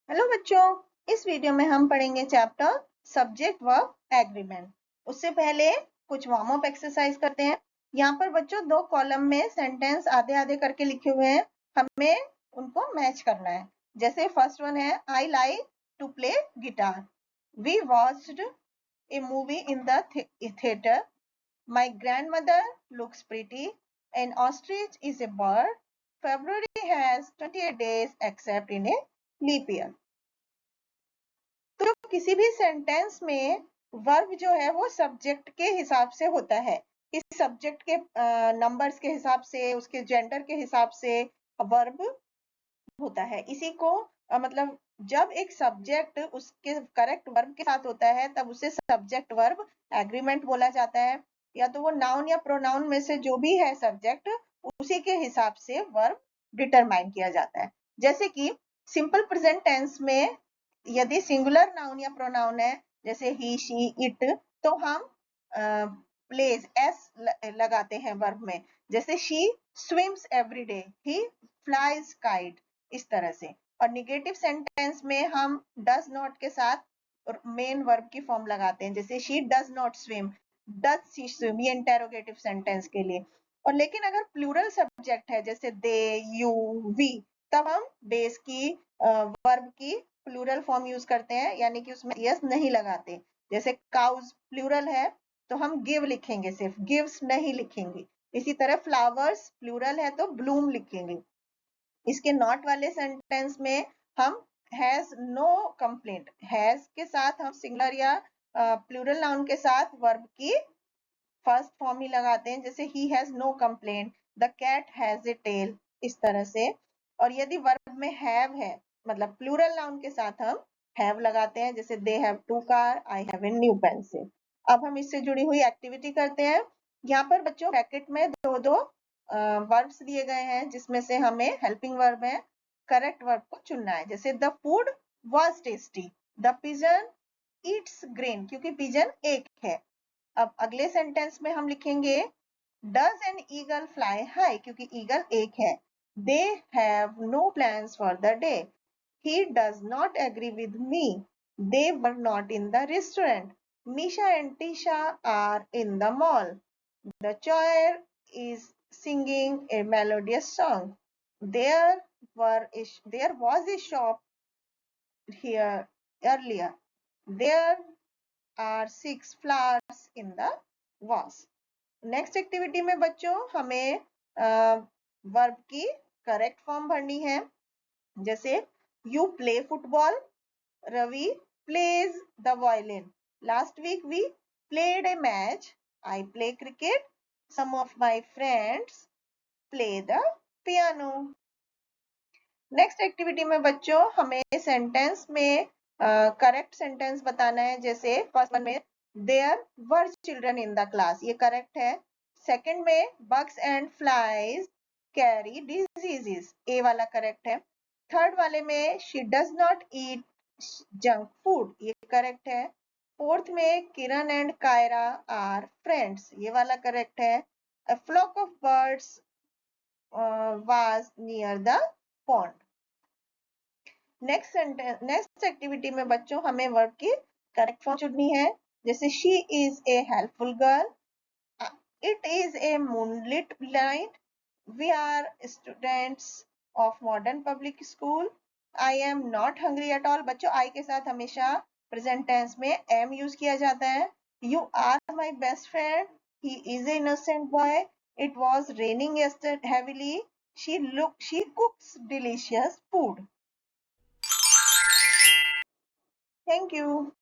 Hello बच्चों, इस video में हम पढ़ेंगे चैप्टर सब्जेक्ट वर्ब एग्रीमेंट। उससे पहले कुछ वार्म अप एक्सरसाइज करते हैं। यहाँ पर बच्चों दो कॉलम में सेंटेंस आधे आधे करके लिखे हुए हैं, हमें उनको मैच करना है। जैसे फर्स्ट वन है, I like to play guitar. We watched a movie in the theatre. My grandmother looks pretty. An ostrich is a bird. February has 28 days except in a leap year. तो किसी भी sentence में verb जो है वो subject के हिसाब से होता है। इस सब्जेक्ट के नंबर्स के हिसाब से, उसके जेंडर के हिसाब से वर्ब होता है। इसी को मतलब जब एक सब्जेक्ट उसके करेक्ट वर्ब के साथ होता है तब उसे सब्जेक्ट वर्ब एग्रीमेंट बोला जाता है। या तो वो नाउन या प्रोनाउन में से जो भी है सब्जेक्ट, उसी के हिसाब से वर्ब डिटरमाइन किया जाता है। जैसे कि सिंपल प्रेजेंट टेंस में यदि सिंगुलर नाउन या प्रोनाउन है, जैसे ही, शी, इट, तो हम प्लेज एस लगाते हैं वर्ब में। जैसे she swims every day, he flies kite, इस तरह से। और निगेटिव सेंटेंस में हम डज नॉट के साथ मेन वर्ब की फॉर्म लगाते हैं। जैसे she does not swim, does she swim, ये इंटेरोगेटिव सेंटेंस के लिए। और लेकिन अगर प्लूरल सब्जेक्ट है, जैसे दे, यू, वी, तब हम बेस की वर्ब की प्लूरल फॉर्म यूज करते हैं, यानी कि उसमें यस नहीं लगाते। जैसे काउज प्लूरल है तो हम गिव लिखेंगे, सिर्फ गिव्स नहीं लिखेंगे। इसी तरह फ्लावर्स प्लूरल है तो ब्लूम लिखेंगे। इसके नॉट वाले सेंटेंस में हम हैज नो कंप्लेंट, हैज के साथ हम सिंगुलर या प्लूरल नाउन के साथ वर्ब की फर्स्ट फॉर्म ही लगाते हैं। जैसे he has no complaint, the cat has a tail, इस तरह से। और यदि वर्ब में हैव है, मतलब प्लूरल नाउन के साथ हम हैव लगाते हैं। जैसे they have two car, I have a new pencil. अब हम इससे जुड़ी हुई एक्टिविटी करते हैं। यहाँ पर बच्चों ब्रैकेट में दो दो वर्ब्स दिए गए हैं, जिसमें से हमें हेल्पिंग वर्ब है, करेक्ट वर्ब को चुनना है। जैसे the food was tasty, the pigeon eats grain, क्योंकि पिजन एक है। अब अगले सेंटेंस में हम लिखेंगे does an eagle fly high, क्योंकि ईगल एक है। They have no plans for the day, he does not agree with me, they were not in the restaurant, Misha and Tisha are in the mall. The choir is singing a melodious song. There was a shop here earlier. There are 6 flowers in the vase. Next activity में बच्चों हमें verb की correct form भरनी है। जैसे you play football, Ravi plays the violin, last week we played a match, I play cricket, some of my friends play the piano. Next activity में बच्चों हमें सेंटेंस में करेक्ट सेंटेंस बताना है। जैसे फर्स्ट वन में there were children in the class, ये correct है। सेकंड में bugs and flies carry diseases, A वाला करेक्ट है। थर्ड वाले में she does not eat junk food, ये करेक्ट है। फोर्थ में Kiran and Kiara are friends, ये वाला करेक्ट है। A flock of birds was near the pond. Next activity में बच्चों हमें वर्ब की करेक्ट फॉर्म चुननी है। जैसे she is a helpful girl, it is a moonlit night, we are students of modern public school, I am not hungry at all. बच्चों I के साथ हमेशा प्रेजेंट टेंस में एम यूज किया जाता है। You are my best friend, he is an innocent boy, it was raining yesterday heavily, she cooks delicious food. Thank you.